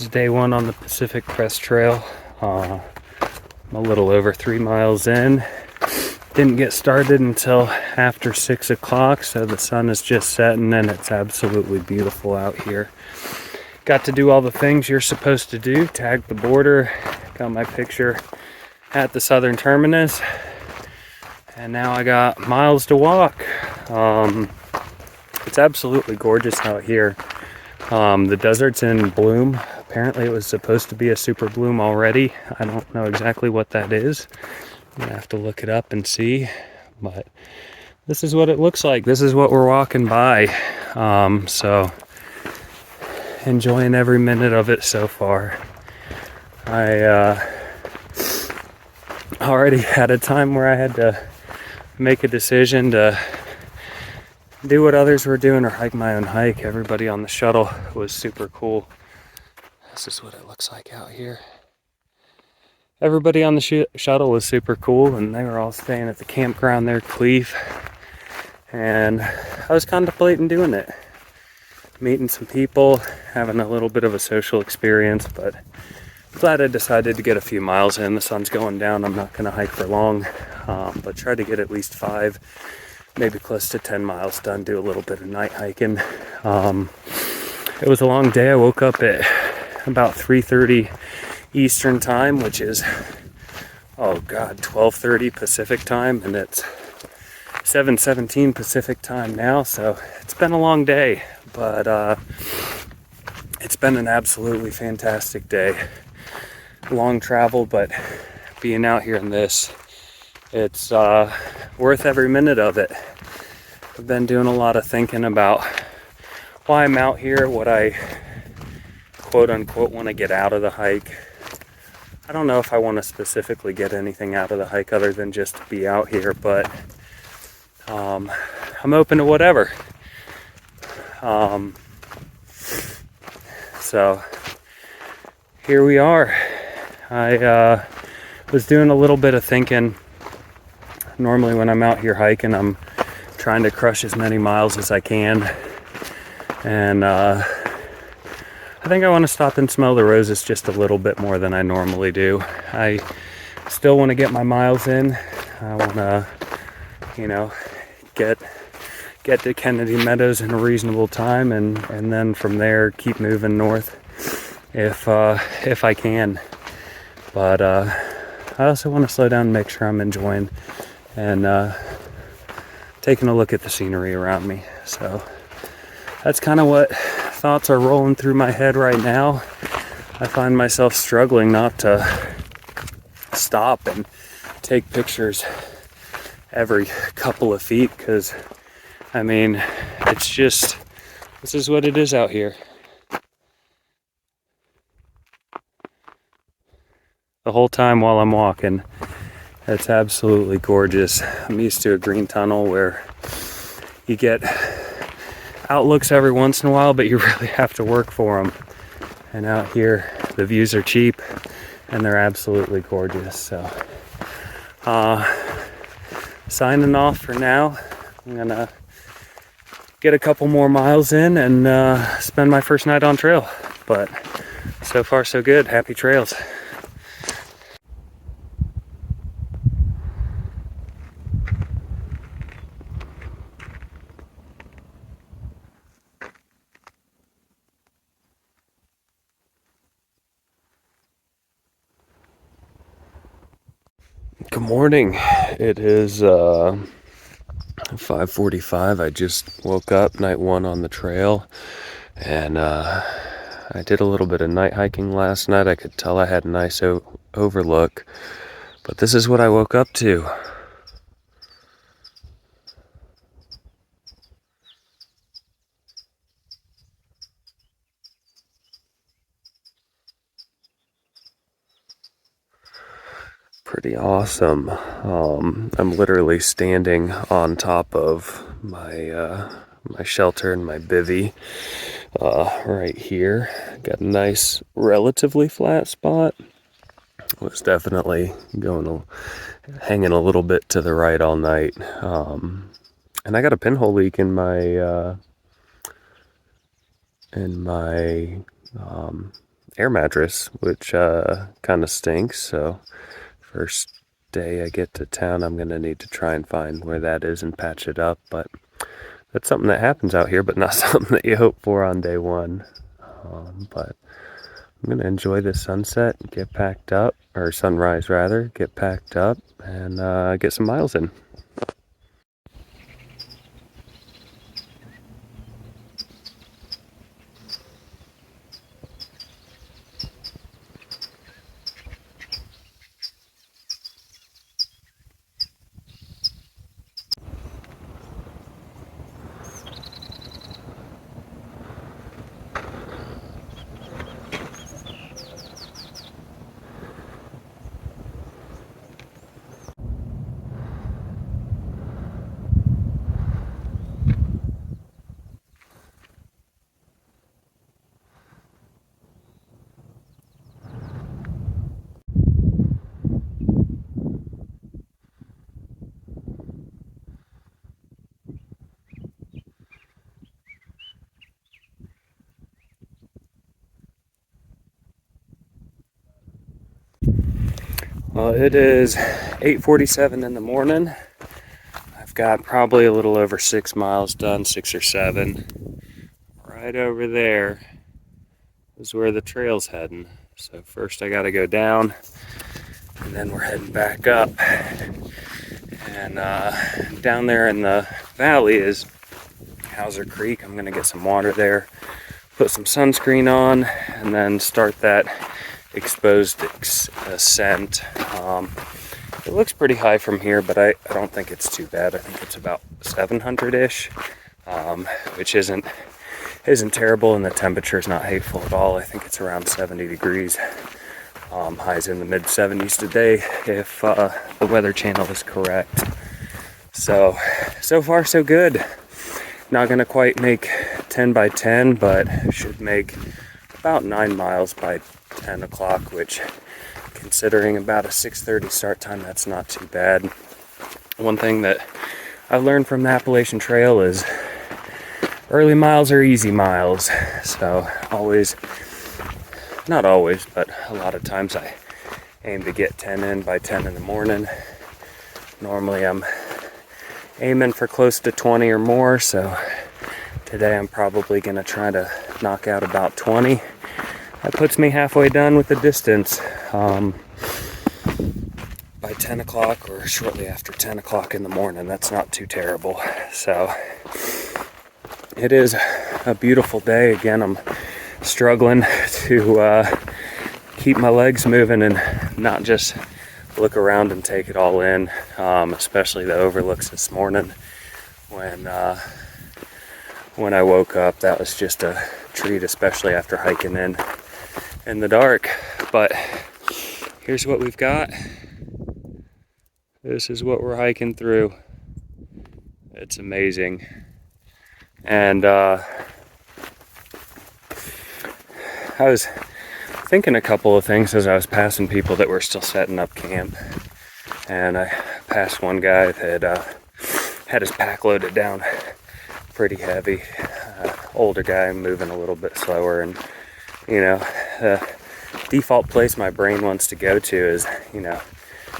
is day one on the Pacific Crest Trail. I'm a little over 3 miles in. Didn't get started until after 6 o'clock, so the sun is just setting and it's absolutely beautiful out here. Got to do all the things you're supposed to do. Tagged the border, got my picture at the southern terminus, and now I got miles to walk. It's absolutely gorgeous out here. The desert's in bloom. Apparently it was supposed to be a super bloom already. I don't know exactly what that is. I'm gonna have to look it up and see, but this is what it looks like. This is what we're walking by. So enjoying every minute of it so far. I already had a time where I had to make a decision to do what others were doing or hike my own hike. Everybody on the shuttle was super cool. This is what it looks like out here. Everybody on the shuttle was super cool, and they were all staying at the campground there, Cleve. And I was contemplating doing it. Meeting some people, having a little bit of a social experience, but glad I decided to get a few miles in. The sun's going down. I'm not going to hike for long, but try to get at least 5, maybe close to 10 miles done, do a little bit of night hiking. It was a long day. I woke up at about 3:30 Eastern time, which is, 12:30 Pacific time, and it's 7:17 Pacific time now, so it's been a long day, but it's been an absolutely fantastic day. Long travel, but being out here in this, it's worth every minute of it. I've been doing a lot of thinking about why I'm out here, what I quote unquote want to get out of the hike. I don't know if I want to specifically get anything out of the hike other than just to be out here, but I'm open to whatever. So here we are. I was doing a little bit of thinking. Normally when I'm out here hiking, I'm trying to crush as many miles as I can, and I think I want to stop and smell the roses just a little bit more than I normally do. I still want to get my miles in. I want to, get to Kennedy Meadows in a reasonable time, and then from there keep moving north if I can. But I also want to slow down and make sure I'm enjoying and taking a look at the scenery around me. So that's kind of what thoughts are rolling through my head right now. I find myself struggling not to stop and take pictures every couple of feet, because it's just, this is what it is out here. The whole time while I'm walking, it's absolutely gorgeous. I'm used to a green tunnel where you get outlooks every once in a while, but you really have to work for them. And out here, the views are cheap and they're absolutely gorgeous. So, signing off for now. I'm gonna get a couple more miles in and spend my first night on trail. But so far so good. Happy trails. Good morning. It is 5:45. I just woke up, night one on the trail, and I did a little bit of night hiking last night. I could tell I had a nice overlook, but this is what I woke up to. Pretty awesome. I'm literally standing on top of my my shelter and my bivvy right here. Got a nice, relatively flat spot. Was definitely hanging a little bit to the right all night. And I got a pinhole leak in my air mattress, which kind of stinks. So first day I get to town, I'm going to need to try and find where that is and patch it up. But that's something that happens out here, but not something that you hope for on day one. But I'm going to enjoy the sunset, get packed up, or sunrise rather, get packed up, and get some miles in. Well, it is 8:47 in the morning. I've got probably a little over 6 miles done, 6 or 7. Right over there is where the trail's heading. So first I gotta go down, and then we're heading back up. And down there in the valley is Hauser Creek. I'm gonna get some water there, put some sunscreen on, and then start that exposed ascent. It looks pretty high from here, but I don't think it's too bad. I think it's about 700-ish, which isn't terrible, and the temperature's not hateful at all. I think it's around 70 degrees. Highs in the mid 70s today, if the Weather Channel is correct. So far so good. Not gonna quite make 10 by 10, but should make about 9 miles by 10 o'clock, which, considering about a 6:30 start time, that's not too bad. One thing that I learned from the Appalachian Trail is early miles are easy miles. So not always, but a lot of times I aim to get 10 in by 10 in the morning. Normally I'm aiming for close to 20 or more, so today I'm probably gonna try to knock out about 20. That puts me halfway done with the distance by 10 o'clock or shortly after 10 o'clock in the morning. That's not too terrible. So it is a beautiful day. Again, I'm struggling to keep my legs moving and not just look around and take it all in, especially the overlooks this morning. When I woke up, that was just a treat, especially after hiking in the dark. But here's what we've got. This is what we're hiking through. It's amazing. And I was thinking a couple of things as I was passing people that were still setting up camp. And I passed one guy that had his pack loaded down pretty heavy. Older guy, moving a little bit slower. And, you know, the default place my brain wants to go to is, you know,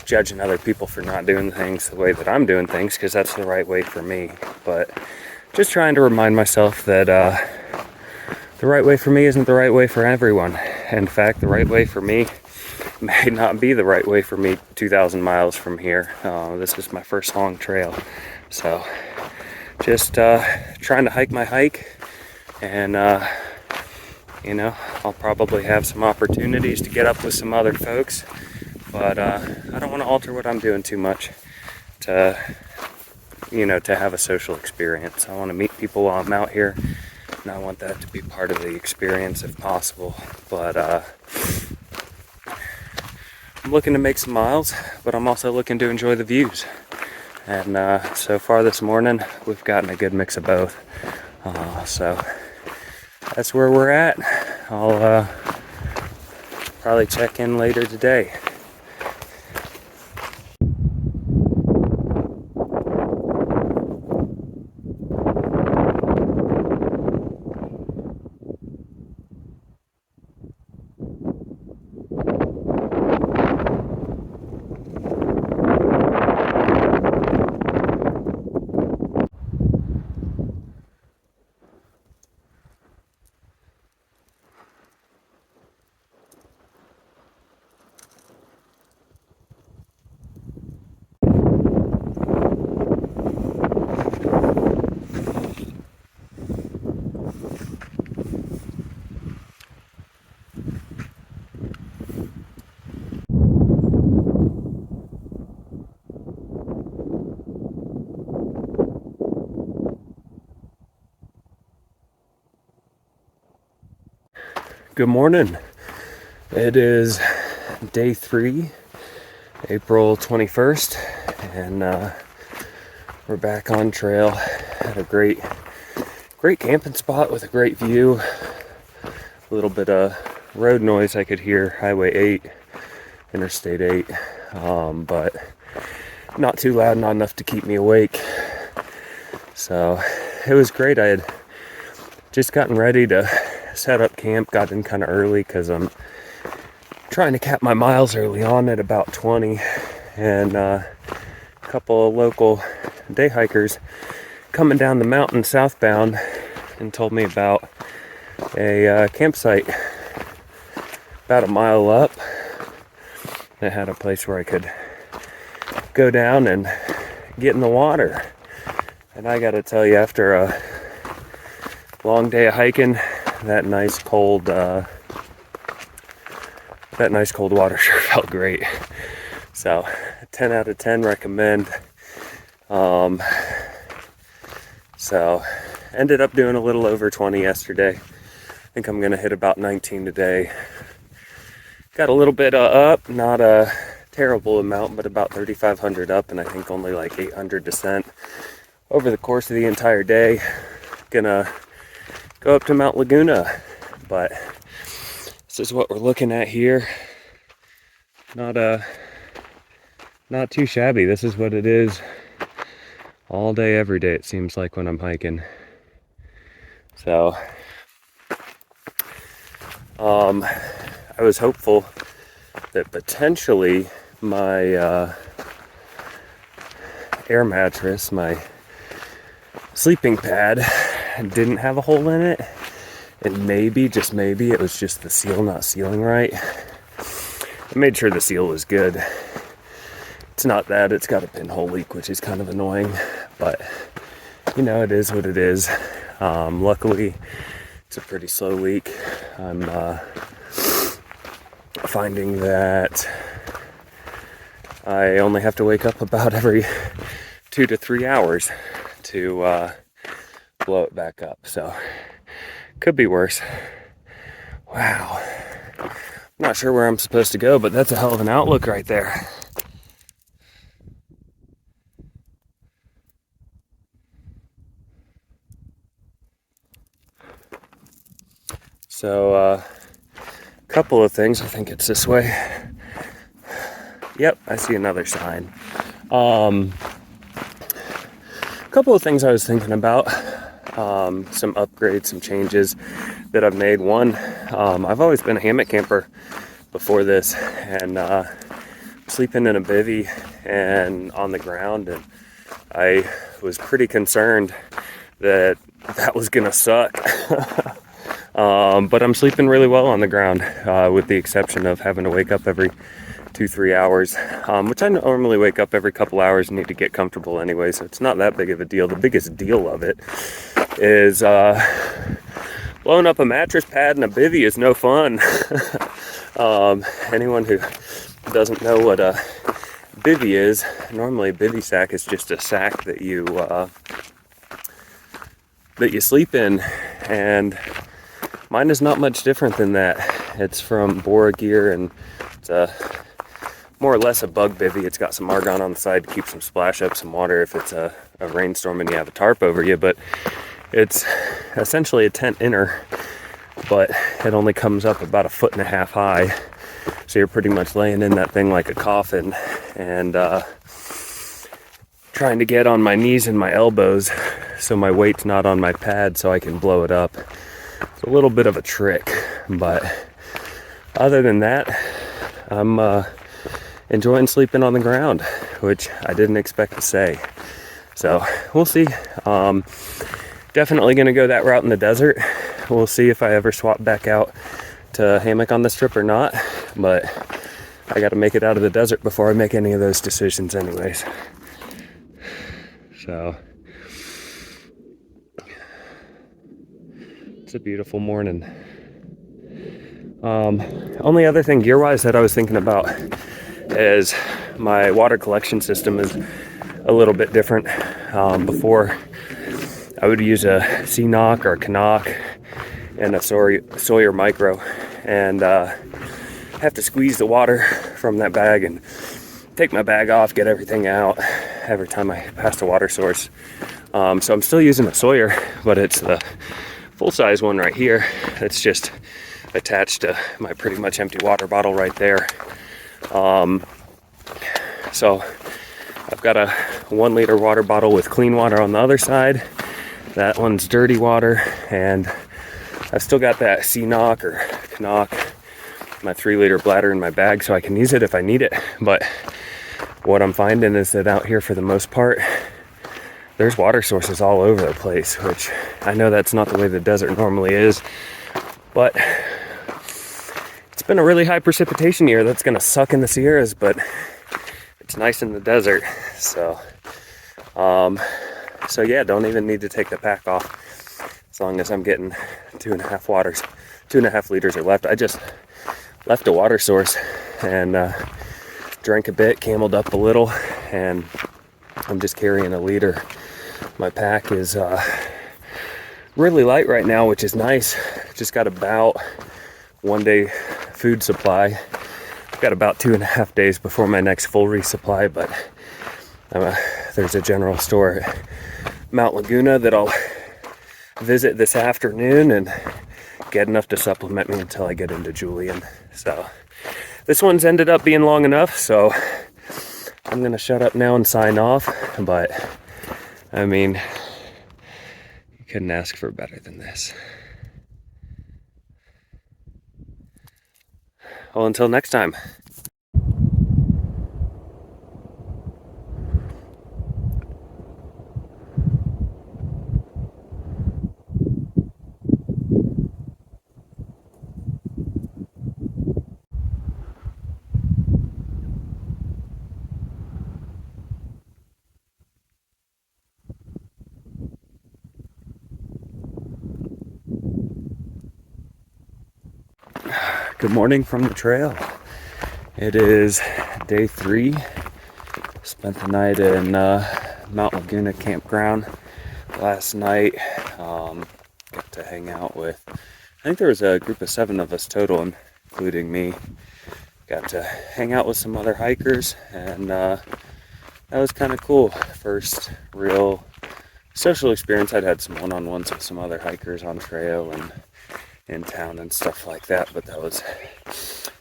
judging other people for not doing things the way that I'm doing things, because that's the right way for me. But just trying to remind myself that the right way for me isn't the right way for everyone. In fact, the right way for me may not be the right way for me 2,000 miles from here. This is my first long trail. So just trying to hike my hike, and you know, I'll probably have some opportunities to get up with some other folks, but I don't want to alter what I'm doing too much to, you know, to have a social experience. I want to meet people while I'm out here, and I want that to be part of the experience if possible. But I'm looking to make some miles, but I'm also looking to enjoy the views. And so far this morning, we've gotten a good mix of both. So that's where we're at. I'll probably check in later today. Good morning. It is day 3, April 21st, and we're back on trail at a great camping spot with a great view. A little bit of road noise I could hear, Highway 8, Interstate 8, but not too loud, not enough to keep me awake. So it was great. I had just gotten ready to set up camp, got in kind of early because I'm trying to cap my miles early on at about 20, and a couple of local day hikers coming down the mountain southbound and told me about a campsite about a mile up that had a place where I could go down and get in the water. And I gotta tell you, after a long day of hiking, that nice cold water sure felt great. So 10 out of 10 recommend. So ended up doing a little over 20 yesterday. I think I'm gonna hit about 19 today. Got a little bit up, not a terrible amount, but about 3,500 up, and I think only like 800 descent over the course of the entire day. Gonna go up to Mount Laguna, but this is what we're looking at here. Not too shabby. This is what it is all day, every day, it seems like, when I'm hiking. So I was hopeful that potentially my air mattress, my sleeping pad, didn't have a hole in it, and maybe, just maybe, it was just the seal not sealing right. I made sure the seal was good. It's not that, it's got a pinhole leak, which is kind of annoying, but you know, it is what it is. Luckily, it's a pretty slow leak. I'm finding that I only have to wake up about every 2 to 3 hours to blow it back up, so could be worse. Wow. I'm not sure where I'm supposed to go, but that's a hell of an outlook right there. So, a couple of things. I think it's this way. Yep, I see another sign. A couple of things I was thinking about. Some upgrades, some changes that I've made. One, I've always been a hammock camper before this, and sleeping in a bivvy and on the ground, and I was pretty concerned that was gonna suck. But I'm sleeping really well on the ground, with the exception of having to wake up every 2-3 hours, which I normally wake up every couple hours and need to get comfortable anyway, so it's not that big of a deal. The biggest deal of it is blowing up a mattress pad in a bivvy is no fun. Anyone who doesn't know what a bivvy is, normally a bivvy sack is just a sack that you sleep in, and mine is not much different than that. It's from Bora Gear, and it's more or less a bug bivvy. It's got some argon on the side to keep some splash up some water if it's a rainstorm and you have a tarp over you, but it's essentially a tent inner, but it only comes up about 1.5 feet high, so you're pretty much laying in that thing like a coffin, and trying to get on my knees and my elbows so my weight's not on my pad so I can blow it up. It's a little bit of a trick, but other than that, I'm enjoying sleeping on the ground, which I didn't expect to say. So we'll see. Definitely gonna go that route in the desert. We'll see if I ever swap back out to hammock on this trip or not, but I gotta make it out of the desert before I make any of those decisions anyways. So it's a beautiful morning. Only other thing gear-wise that I was thinking about is my water collection system is a little bit different. Before, I would use a CNOC or a Canuck, and a Sawyer Micro, and have to squeeze the water from that bag and take my bag off, get everything out every time I pass the water source. So I'm still using a Sawyer, but it's the full-size one right here. It's just attached to my pretty much empty water bottle right there. So I've got a 1 liter water bottle with clean water on the other side. That one's dirty water, and I've still got that CNOC or Knock, my 3 liter bladder in my bag, so I can use it if I need it. But what I'm finding is that out here, for the most part, there's water sources all over the place, which I know that's not the way the desert normally is, but it's been a really high precipitation year. That's gonna suck in the Sierras, but it's nice in the desert. So yeah, don't even need to take the pack off as long as I'm getting 2.5 liters are left. I just left a water source and drank a bit, cameled up a little, and I'm just carrying a liter. My pack is really light right now, which is nice. Just got about 1 day food supply. I've got about 2.5 days before my next full resupply, but there's a general store at Mount Laguna that I'll visit this afternoon and get enough to supplement me until I get into Julian. So this one's ended up being long enough, so I'm gonna shut up now and sign off. But I mean, you couldn't ask for better than this. Well, until next time. Good morning from the trail. It is day 3. Spent the night in Mount Laguna campground last night. Got to hang out with, I think there was a group of 7 of us total, including me. Got to hang out with some other hikers, and that was kind of cool. First real social experience. I'd had some one-on-ones with some other hikers on trail and in town and stuff like that, but that was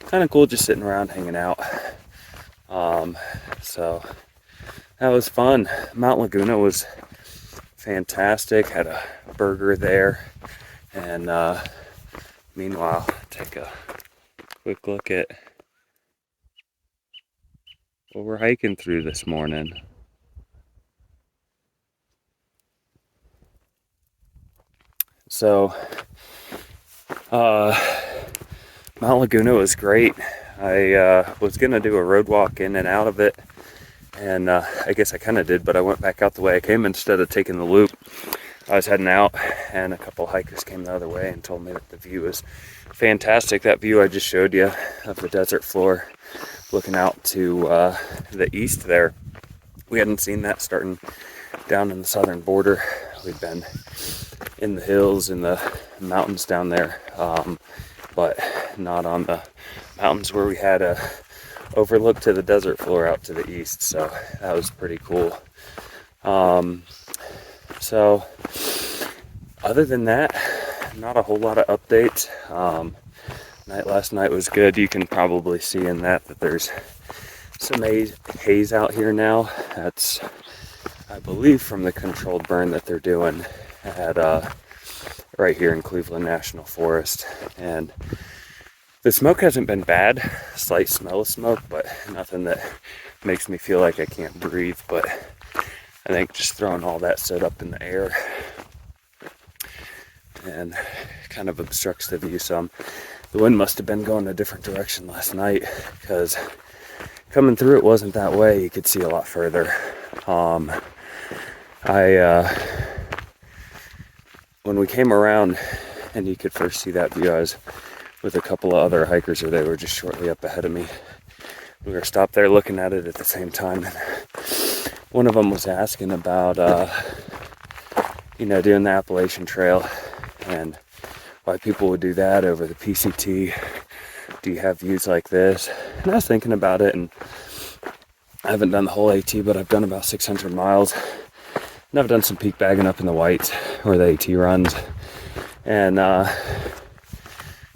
kind of cool, just sitting around hanging out. So that was fun. Mount Laguna was fantastic. Had a burger there, and meanwhile, take a quick look at what we're hiking through this morning. So Mount Laguna was great. I was gonna do a road walk in and out of it, and I guess I kind of did, but I went back out the way I came instead of taking the loop. I was heading out, and a couple hikers came the other way and told me that the view was fantastic. That view I just showed you of the desert floor looking out to the east there. We hadn't seen that starting down in the southern border. We'd been in the hills, in the mountains down there, but not on the mountains where we had a overlook to the desert floor out to the east. So that was pretty cool. So other than that, not a whole lot of updates. Night last night was good. You can probably see in that there's some haze out here now. That's, I believe, from the controlled burn that they're doing at right here in Cleveland National Forest. And the smoke hasn't been bad. Slight smell of smoke, but nothing that makes me feel like I can't breathe. But I think just throwing all that soot up in the air and kind of obstructs the view some. The wind must have been going a different direction last night, because coming through it wasn't that way. You could see a lot further. When we came around and you could first see that view, I was with a couple of other hikers, or they were just shortly up ahead of me. We were stopped there looking at it at the same time, and one of them was asking about doing the Appalachian Trail, and why people would do that over the PCT. Do you have views like this? And I was thinking about it, and I haven't done the whole AT, but I've done about 600 miles. And I've done some peak bagging up in the Whites where the AT runs. And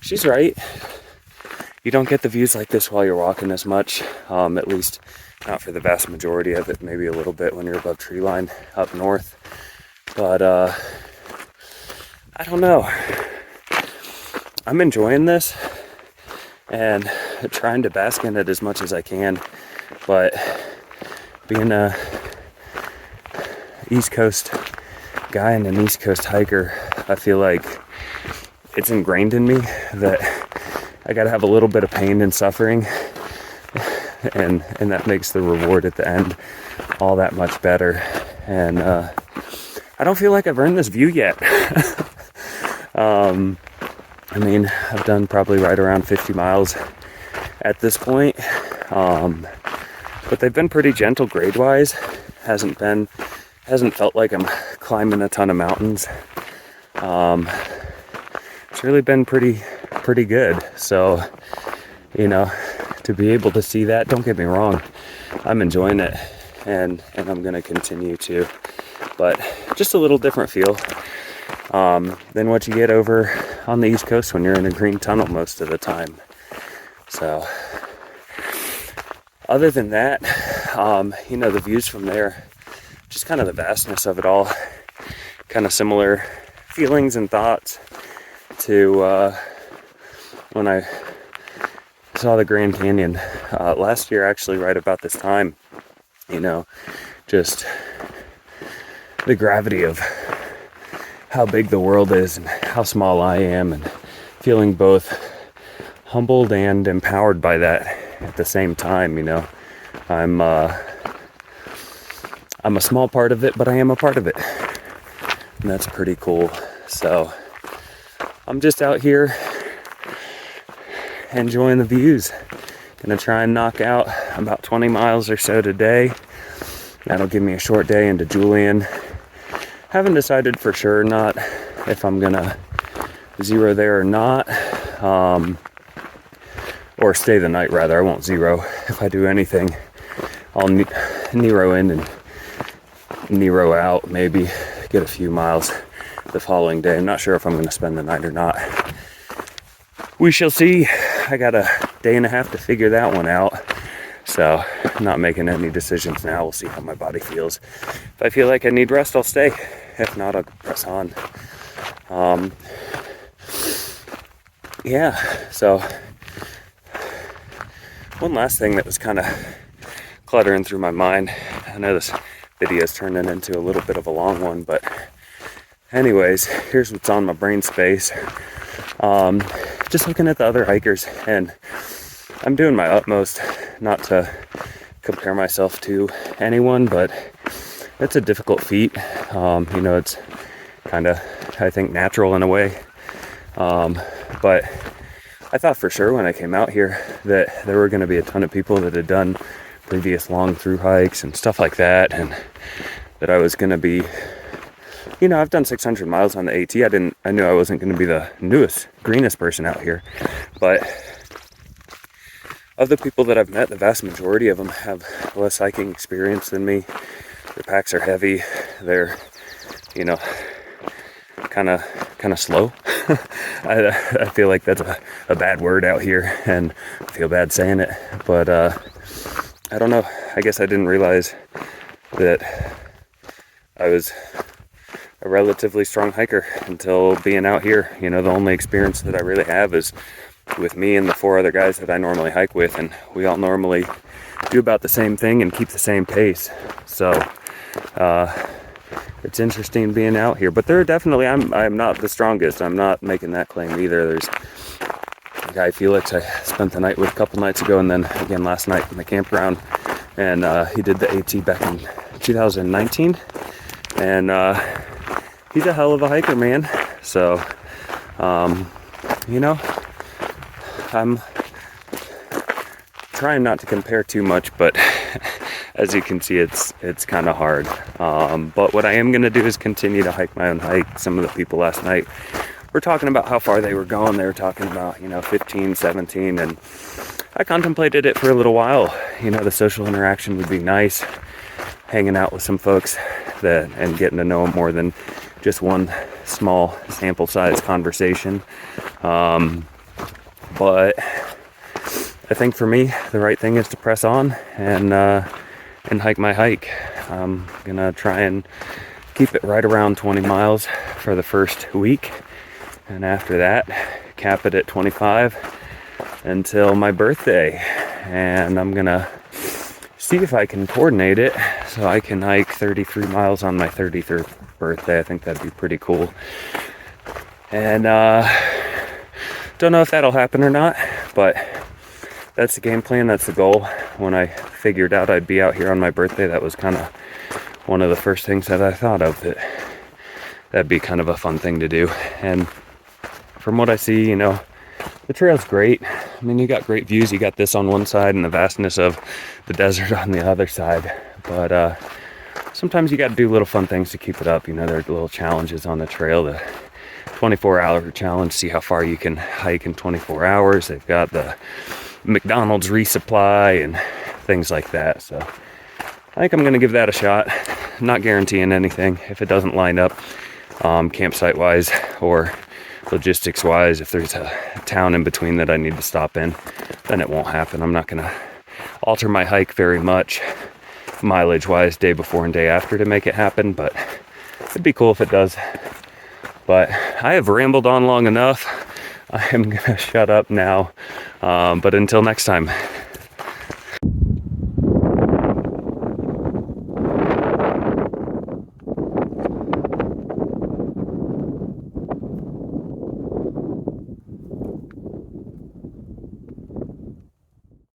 she's right. You don't get the views like this while you're walking as much, at least not for the vast majority of it, maybe a little bit when you're above tree line up north. But I don't know. I'm enjoying this and trying to bask in it as much as I can. But being a East Coast guy and an East Coast hiker, I feel like it's ingrained in me that I gotta have a little bit of pain and suffering, and that makes the reward at the end all that much better. And I don't feel like I've earned this view yet. I mean, I've done probably right around 50 miles at this point, but they've been pretty gentle grade-wise. Hasn't felt like I'm climbing a ton of mountains. It's really been pretty good. So, you know, to be able to see that, don't get me wrong, I'm enjoying it, and I'm gonna continue to, but just a little different feel than what you get over on the East Coast when you're in a green tunnel most of the time. So other than that, you know, the views from there, just kind of the vastness of it all, kind of similar feelings and thoughts to when I saw the Grand Canyon last year, actually right about this time. You know, just the gravity of how big the world is and how small I am, and feeling both humbled and empowered by that at the same time. You know, I'm a small part of it, but I am a part of it, and that's pretty cool. So I'm just out here enjoying the views. Gonna try and knock out about 20 miles or so today. That'll give me a short day into Julian. Haven't decided for sure not if I'm gonna zero there or not, or stay the night rather. I won't zero. If I do anything, I'll Nero in and Nero out, maybe get a few miles the following day. I'm not sure if I'm gonna spend the night or not. We shall see. I got a day and a half to figure that one out. So I'm not making any decisions now. We'll see how my body feels. If I feel like I need rest, I'll stay. If not, I'll press on. Yeah, so one last thing that was kind of cluttering through my mind. I know this video is turning into a little bit of a long one, but anyways, here's what's on my brain space. Just looking at the other hikers, and I'm doing my utmost not to compare myself to anyone, but it's a difficult feat. You know, it's kind of, I think, natural in a way. But I thought for sure when I came out here that there were going to be a ton of people that had done previous long through hikes and stuff like that, and that I was going to be, you know, I've done 600 miles on the AT. I knew I wasn't going to be the newest, greenest person out here, but of the people that I've met, the vast majority of them have less hiking experience than me. Their packs are heavy. They're, you know, kind of slow. I feel like that's a bad word out here, and I feel bad saying it, but I don't know. I guess I didn't realize that I was a relatively strong hiker until being out here. You know, the only experience that I really have is with me and the 4 other guys that I normally hike with, and we all normally do about the same thing and keep the same pace. So it's interesting being out here, but there are definitely, I'm not the strongest. I'm not making that claim either. There's a guy, Felix, I spent the night with a couple nights ago, and then again last night in the campground, and he did the AT back in 2019, and he's a hell of a hiker, man. So you know, I'm trying not to compare too much, but as you can see, it's kind of hard. But what I am going to do is continue to hike my own hike. Some of the people last night were talking about how far they were going. They were talking about, 15, 17, and I contemplated it for a little while. The social interaction would be nice, hanging out with some folks and getting to know them more than just one small sample size conversation. But I think for me, the right thing is to press on and hike my hike. I'm gonna try and keep it right around 20 miles for the first week, and after that, cap it at 25 until my birthday. And I'm gonna see if I can coordinate it so I can hike 33 miles on my 33rd birthday. I think that'd be pretty cool. And don't know if that'll happen or not, but that's the game plan, that's the goal. When I figured out I'd be out here on my birthday, that was kind of one of the first things that I thought of, that'd be kind of a fun thing to do. And from what I see, the trail's great. I mean, you got great views. You got this on one side and the vastness of the desert on the other side. But sometimes you got to do little fun things to keep it up. There are little challenges on the trail. The 24-hour challenge, see how far you can hike in 24 hours. They've got the McDonald's resupply and things like that. So I think I'm going to give that a shot. Not guaranteeing anything if it doesn't line up campsite wise or logistics wise. If there's a town in between that I need to stop in, then it won't happen. I'm not going to alter my hike very much mileage wise day before and day after to make it happen, but it'd be cool if it does. But I have rambled on long enough. I am going to shut up now. But until next time.